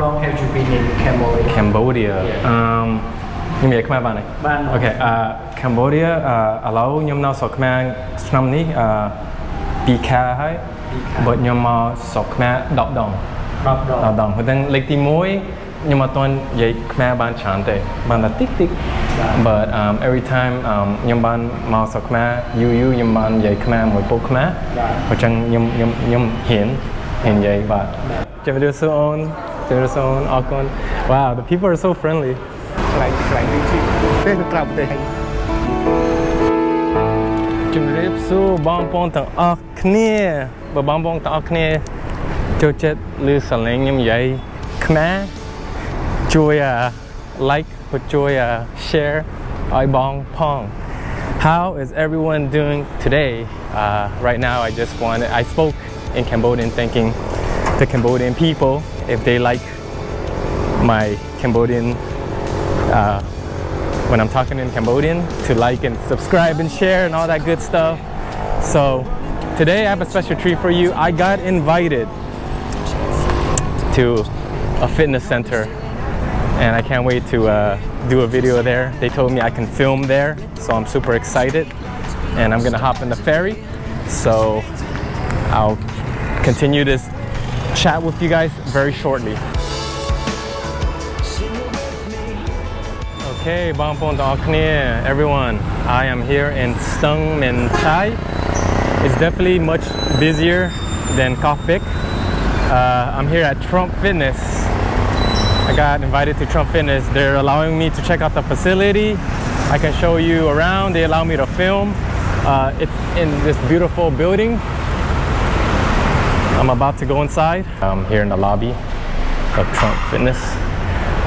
long have you been in Cambodia? Cambodia. Yeah. ខ្ញុំនិយាយខ្មែរបានទេ បាន Okay Cambodia ឥឡូវខ្ញុំនៅស្រុកខ្មែរឆ្នាំនេះ2 ខែហើយបើខ្ញុំមកស្រុកខ្មែរ10 ដង 10 ដងហ្នឹងលេខទី1ខ្ញុំអត់ទាន់និយាយខ្មែរបានច្រើនទេបានតែតិច but every time ខ្ញុំបានមកស្រុកខ្មែរយូរខ្ញុំបាននិយាយខ្មែរមួយពុកខ្មែរអញ្ចឹងខ្ញុំហ៊ាននិយាយបាទជំរាបសួរអូនអរគុណ Wow the people are so friendly ខ្លាំងនេះជីទេនៅក្រៅប្រទេស ជំរាបសួរបងប្អូនទាំងអស់គ្នាបើបងប្អូនទាំងអស់គ្នាចូលចិត្តឬស្រឡាញ់ខ្ញុំនិយាយខ្មែរជួយ like ឬជួយ share ឲ្យបងផង How is everyone doing today? Right now I spoke in Cambodian thanking the Cambodian people if they like my Cambodian when I'm talking in Cambodian to like and subscribe and share and all that good stuff. So today I have a special treat for you. I got invited to a fitness center and I can't wait to do a video there. They told me I can film there, so I'm super excited and I'm gonna hop in the ferry. So I'll continue this chat with you guys very shortly. Okay, bang pon ta khnia everyone. I am here in Stung Min Chai. It's definitely much busier than Kok Pik. I'm here at Trump Fitness. I got invited to Trump Fitness. They're allowing me to check out the facility. I can show you around. They allow me to film. It's in this beautiful building. I'm about to go inside. I'm here in the lobby of Trump Fitness.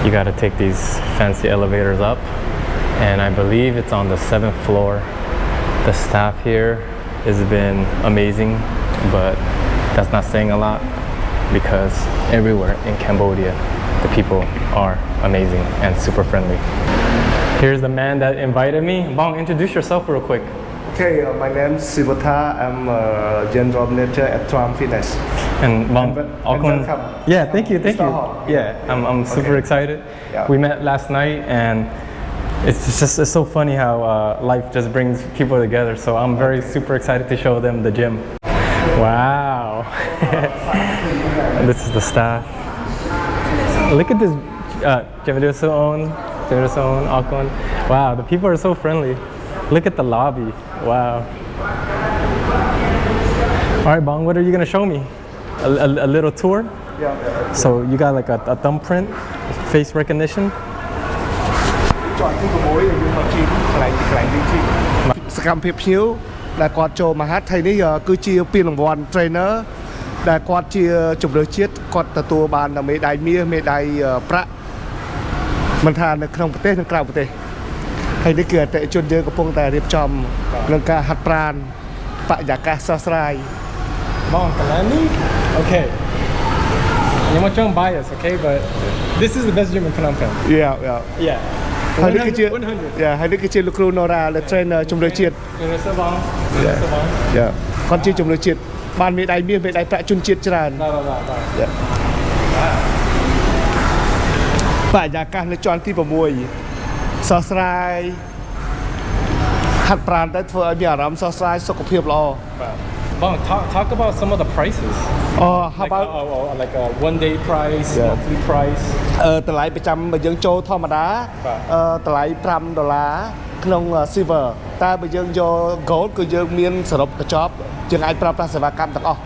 You got to take these fancy elevators up, and I believe it's on the 7th floor. The staff here has been amazing, but that's not saying a lot because everywhere in Cambodia the people are amazing and super friendly. Here's the man that invited me. Bong, introduce yourself real quick. Okay, my name is Sivata. I'm a general manager at Trump Fitness. And Bong, welcome. Yeah, thank you. Yeah, I'm super excited. Yeah. We met last night and it's so funny how life just brings people together. So I'm very super excited to show them the gym. Wow. This is the staff. Look at this. Wow, the people are so friendly. Look at the lobby. Wow. All right, Bong, what are you gonna show me? A little tour? Yeah. So you got like a thumbprint, face recognition. ចង់ទី6យើងមកជីកន្លែងនេះជីសកម្មភាពភ្ញៀវដែលគាត់ចូលមកហាត់ថ្ងៃនេះគឺជាពានរង្វាន់ trainer ដែលគាត់ជាជម្រើសជាតិគាត់ទទួលបានមេដាយមាសមេដាយប្រាក់មិនថានៅក្នុងប្រទេសនិងក្រៅប្រទេសហើយនេះគឺអតិថិជនយើងកំពុងតែរៀបចំនឹងការហាត់ប្រាណបរិយាកាសស្រស់ស្រាយ Bong, Kalani? Okay. I'm not trying to bias, okay, but this is the best gym in Phnom Penh. Yeah. ហើយនេះគឺជា 100. ហើយនេះគឺជាលោកគ្រូ Nora ដែល trainer ជំរឿជាតិ គាត់ជាជំរឿជាតិបានមេដាយមាសមេដាយប្រាក់ជនជាតិច្រើន បរិយាកាសនៅជាន់ទី6ស្រស់ស្រាយហាត់ប្រាណទៅធ្វើឲ្យមានអារម្មណ៍ស្រស់ស្រាយសុខភាពល្អ Bong, talk about some of the prices. How about like a one-day price, monthly price? តម្លៃប្រចាំបើយើងចូលធម្មតាតម្លៃ$5ក្នុង silver តែបើយើងយក gold គឺយើងមានសរុបកញ្ចប់យើងអាចប្រើប្រាស់សេវាកម្មទាំងអស់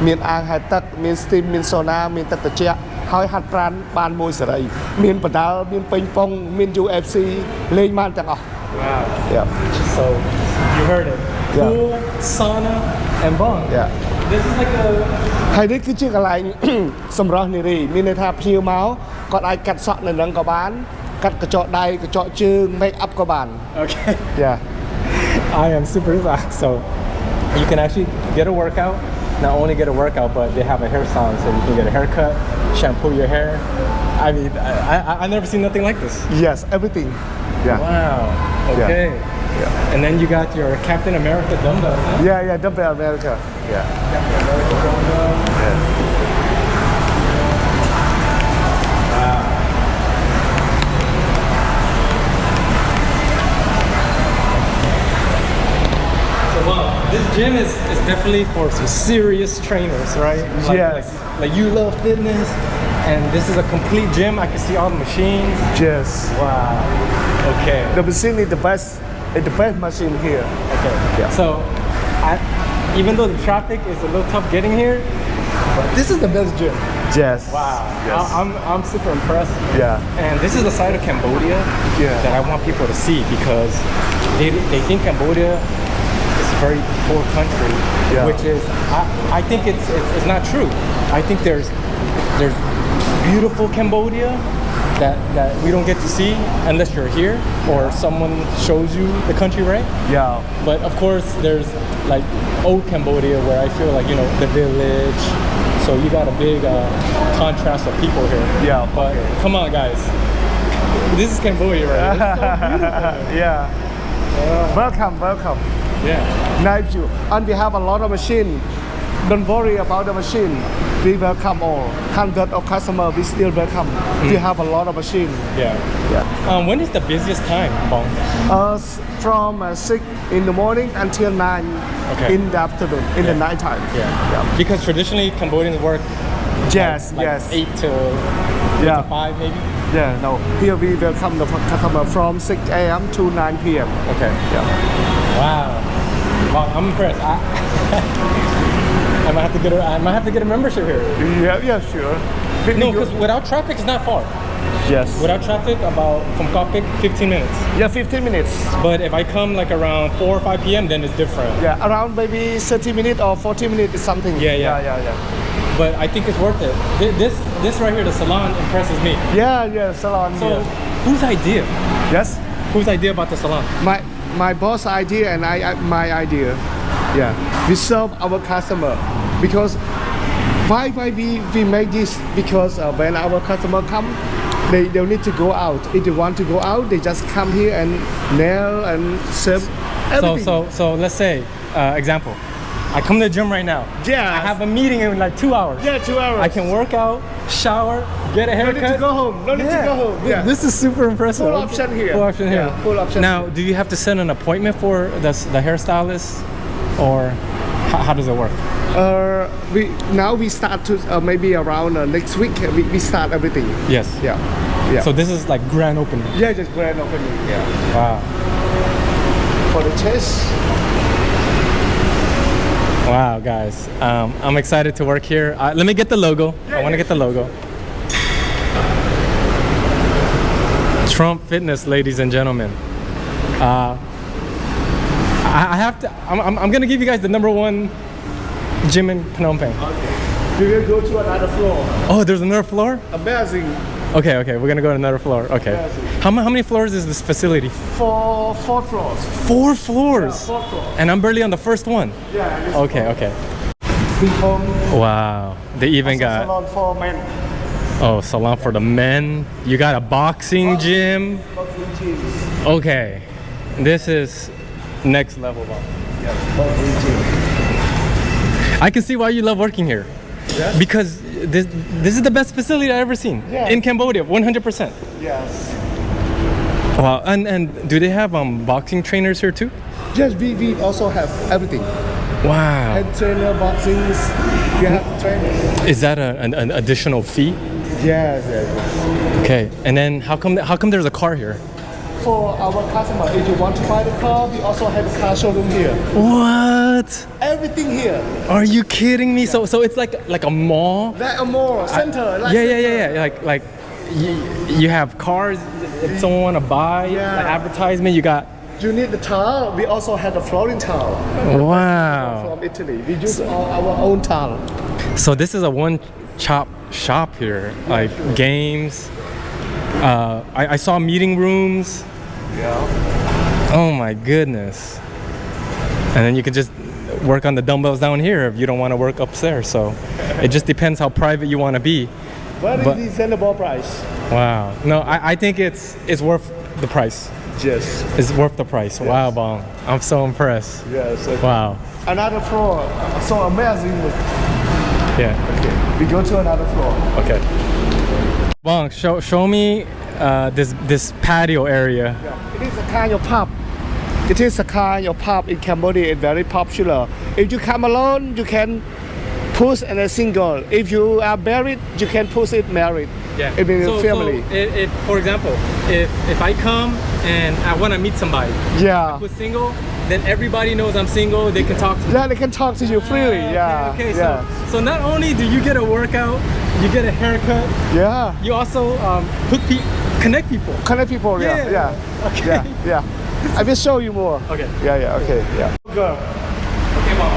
មានអាងហែលទឹកមាន steam មាន sauna មានទឹកត្រជាក់ហើយហាត់ប្រាណបានមួយសេរីមានបណ្ដាលមានពេញប៉ុងមាន UFC លេងបានទាំងអស់ Wow. Yeah. So you heard it. Pool, sauna, and Bong. Yeah. This is like a. ហើយនេះគឺជាកន្លែងសម្រស់នារីមានន័យថាភ្ញៀវមកគាត់អាចកាត់សក់នៅនឹងក៏បានកាត់កញ្ចក់ដៃកញ្ចក់ជើង make up ក៏បាន Okay. Yeah. I am super relaxed, so you can actually get a workout. Not only get a workout, but they have a hair salon, so you can get a haircut, shampoo your hair. I mean, I never seen nothing like this. Yes, everything. Yeah. Wow. Okay. Yeah. And then you got your Captain America dumbbell. Huh? Yeah, dumbbell America. Yeah. Captain America dumbbell. Yeah. gym is definitely for some serious trainers, right? Yes. Like you love fitness, and this is a complete gym. I can see all the machines. Yes. Wow. Okay. The machine is the best machine here. Okay. Yeah. So, even though the traffic is a little tough getting here, but this is the best gym. Yes. Wow. Yes. I'm super impressed. Yeah. And this is the side of Cambodia that I want people to see, because they think Cambodia is a very poor country, which is I think it's not true. I think there's beautiful Cambodia that we don't get to see unless you're here or someone shows you the country, right? Yeah. But of course, there's like old Cambodia where I feel like, you know, the village. So you got a big contrast of people here. Yeah. But come on, guys. This is Cambodia, right? It's so beautiful. Yeah. Welcome. Yeah. Nice view. And we have a lot of machine. Don't worry about the machine. We welcome all. Hundred of customers, we still welcome. We have a lot of machine. Yeah. When is the busiest time, Bong? From 6 in the morning until 9 in the afternoon, in the night time. Yeah. Because traditionally Cambodians work Yes, like yes. 8 to 5 maybe? Yeah, no. Here we welcome the customer from 6 a.m. to 9 p.m. Okay. Yeah. Wow, I'm impressed. I might have to get a membership here. Yeah, sure. No, because without traffic, it's not far. Yes. Without traffic, about from Kopik, 15 minutes. Yeah, 15 minutes. But if I come like around 4 or 5 p.m., then it's different. Yeah, around maybe 30 minutes or 40 minutes is something. Yeah. But I think it's worth it. This right here, the salon, impresses me. Yeah, salon. So, here. whose idea? Yes. Whose idea about the salon? My boss idea and my idea. Yeah, we serve our customer because why we make this, because when our customer come, they need to go out. If they want to go out, they just come here and nail and serve everything. So let's say example, I come to the gym right now. Yeah. I have a meeting in like 2 hours. Yeah, 2 hours. I can work out, shower, get a haircut. No need to go home. No need to go home. Yeah. This is super impressive. Full option here. Full option here. Yeah, full option. Now, do you have to set an appointment for the hairstylist, or how does it work? We start to maybe around next week. We start everything. Yes. Yeah. So this is like grand opening. Yeah, just grand opening. Yeah. Wow. For the chest. Wow, guys. I'm excited to work here. Let me get the logo. I want to get the logo. Trump Fitness, ladies and gentlemen. I have to. I'm gonna give you guys the #1 gym in Phnom Penh. We will go to another floor. Oh, there's another floor? Amazing. Okay, we're gonna go to another floor. Okay. How many floors is this facility? Four floors. 4 floors. Yeah, 4 floors. And I'm barely on the first one. Yeah. Okay. Big home. Wow. They even got salon for men. salon for the men. You got a boxing gym. Boxing gyms. Okay. This is next level. Yeah, boxing gym. I can see why you love working here. Yeah. Because this is the best facility I've ever seen in Cambodia, 100%. Yes. Wow, and do they have boxing trainers here too? Yes, we also have everything. Wow. Head trainer, boxings. We have trainers. Is that an additional fee? Yes. Okay, and then how come there's a car here? For our customer, if you want to buy the car, we also have a car showroom here. What? Everything here. Are you kidding me? So it's like a mall? Like a mall center. Like Yeah. Like you have cars. If someone want to buy, like advertisement, you got. You need the tile. We also have the flooring tile. Wow. From Italy. We use our own tile. So this is a one-stop shop here, like games. I saw meeting rooms. Yeah. Oh my goodness. And then you can just work on the dumbbells down here if you don't want to work upstairs. So it just depends how private you want to be. Very reasonable price. Wow. No, I think it's worth the price. Yes. It's worth the price. Yes. Wow, Bong. I'm so impressed. Yes. Wow. Another floor. So amazing. Yeah. Okay. We go to another floor. Okay. Bong, show me this patio area. Yeah. It is a kind of pub. It is a kind of pub in Cambodia. It's very popular. If you come alone, you can push and a single. If you are married, you can push it married. Yeah. It means family. So if, for example, if I come and I want to meet somebody, Yeah. I put single, then everybody knows I'm single. They can talk to me. Yeah, they can talk to you freely. Yeah. Okay. Yeah. So not only do you get a workout, you get a haircut. Yeah. You also connect people. Connect people. Yeah. Yeah. Yeah. Okay. Yeah. Yeah. I will show you more. Okay. Yeah. Yeah. Okay. Yeah. Girl. Okay, well,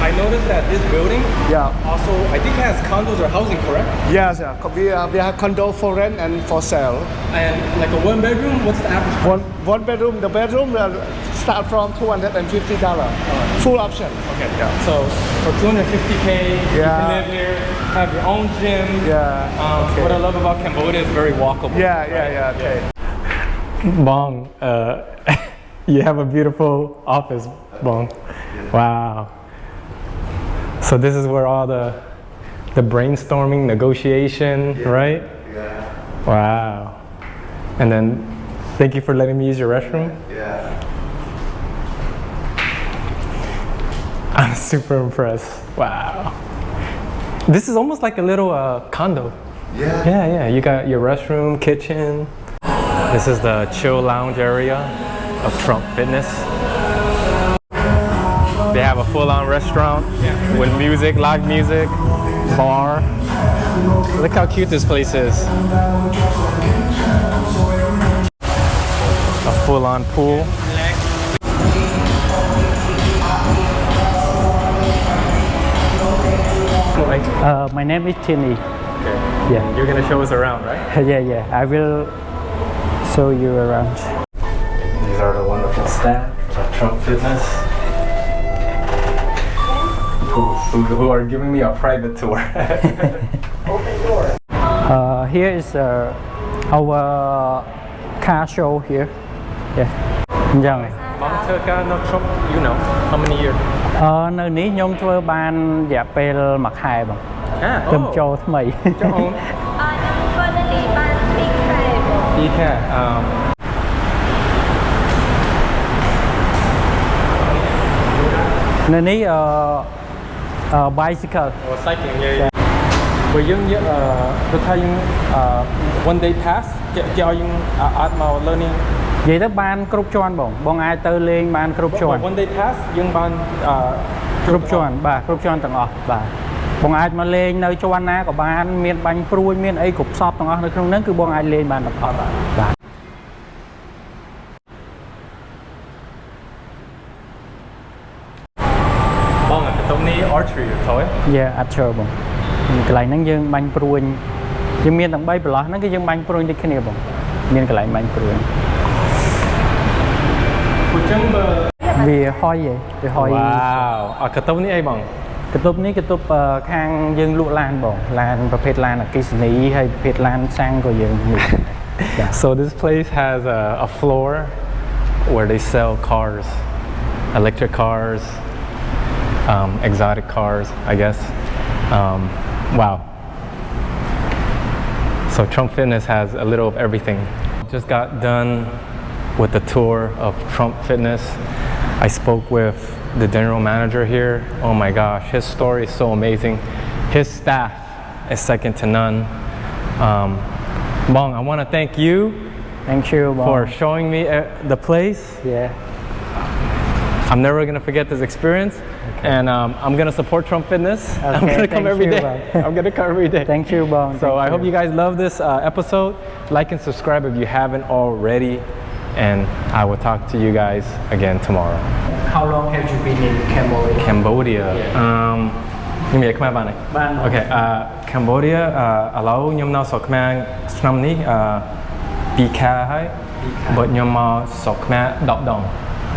I noticed that this building Yeah. also, I think, has condos or housing, correct? Yes. Yeah. We have condo for rent and for sale. And like a one bedroom, what's the average price? One bedroom. The bedroom start from $250. Full option. Okay. Yeah. So for 250K, you Yeah. can live here, have your own gym. Yeah. Okay. What I love about Cambodia is very walkable. Yeah. Yeah. Yeah. Okay. Bong, you have a beautiful office, Bong. Wow. So this is where all the brainstorming, negotiation, right? Yeah. Wow. And then thank you for letting me use your restroom. Yeah. I'm super impressed. Wow. This is almost like a little condo. Yeah. Yeah. You got your restroom, kitchen. This is the chill lounge area of Trump Fitness. They have a full-on restaurant with music, live music, bar. Look how cute this place is. A full-on pool. My name is Tierney. Okay. Yeah. You're gonna show us around, right? Yeah. I will show you around. These are the wonderful staff of Trump Fitness who are giving me a private tour. Here is our car show here. Yeah. Dạ. Mong thơ ca nó Trump, you know, how many years? នៅនេះខ្ញុំធ្វើបានរយៈពេលមួយខែបង ទៅចូលថ្មី Cho ông ធ្វើនៅនេះបាន2ខែបង đi theoនៅនេះbicycle or cycling yeah. Bởi dương tôi thấy one day pass cho dương art màu learning និយាយទៅបានគ្រប់ជាន់បងអាចទៅលេងបានគ្រប់ជាន់ one day pass យើងបាន គ្រប់ជាន់បាទគ្រប់ជាន់ទាំងអស់បាទបងអាចមកលេងនៅជាន់ណាក៏បានមានបាញ់ព្រួយមានអីគ្រប់សពទាំងអស់នៅក្នុងហ្នឹងគឺបងអាចលេងបានទាំងអស់បាទ បងអាតុងនេះ archery thôi យ៉ាអត់ឈើបងកន្លែងហ្នឹងយើងបាញ់ព្រួយយើងមានទាំង3ប្រឡោះហ្នឹងគឺយើងបាញ់ព្រួយដូចគ្នាបងមានកន្លែងបាញ់ព្រួយ ពួកចឹងបើ វាហុយឯងវាហុយ wow អាកតុងនេះអីបង កតុបនេះកតុបខាងយើងលក់ឡានបងឡានប្រភេទឡានអគ្គិសនីហើយប្រភេទឡានសាំងក៏យើងមាន So this place has a floor where they sell cars, electric cars, exotic cars, I guess. Wow. So Trump Fitness has a little of everything. Just got done with the tour of Trump Fitness. I spoke with the general manager here. Oh my gosh, his story is so amazing. His staff is second to none. Bong, I want to thank you. Thank you For showing me the place. Yeah. I'm never going to forget this experience. Okay. And I'm going to support Trump Fitness. Okay, I'm going to come every day. I'm going to come every day. Thank you, Bong. So I hope you guys love this episode. Like and subscribe if you haven't already. And I will talk to you guys again tomorrow. How long have you been in Cambodia? Cambodia. Nhưng mà các bạn này. Okay. Cambodia ឥឡូវខ្ញុំនៅស្រុកខ្មែរឆ្នាំនេះ2ខែហើយបើខ្ញុំមកស្រុកខ្មែរ10ដង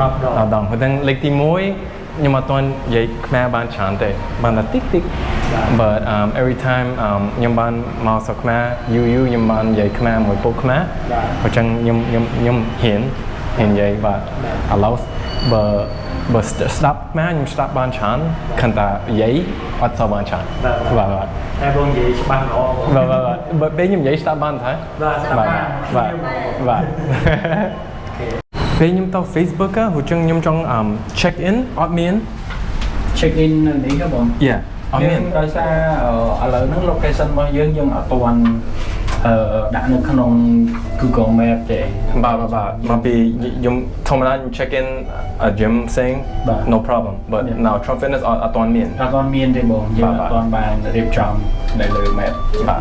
ហើយទាំងលេខទី1ខ្ញុំអត់ទាន់និយាយខ្មែរបានច្រើនទេបានតែតិច but every time ខ្ញុំបានមកស្រុកខ្មែរយូរខ្ញុំបាននិយាយខ្មែរមួយពុកខ្មែរអញ្ចឹងខ្ញុំហ៊ាននិយាយបាទឥឡូវបើស្ដាប់ខ្មែរខ្ញុំស្ដាប់បានច្រើនខន្តែនិយាយអត់សូវបានច្រើនបាទតែបងនិយាយច្បាស់ល្អបងបាទពេលខ្ញុំនិយាយស្ដាប់បានទេបាទ ពេលខ្ញុំទៅ Facebook ហូចឹងខ្ញុំចង់ check in អត់មាន check in នៅនេះក៏បង Yeah អត់មាន ដោយសារឥឡូវហ្នឹង location របស់យើងអត់ទាន់ដាក់នៅក្នុង Google Map ទេ បាទមកពីខ្ញុំធម្មតាខ្ញុំ check in a gym ផ្សេង no problem but now Trump Fitness អត់ទាន់មាន អត់ទាន់មានទេបងយើងអត់ទាន់បានរៀបចំនៅលើ map បាទ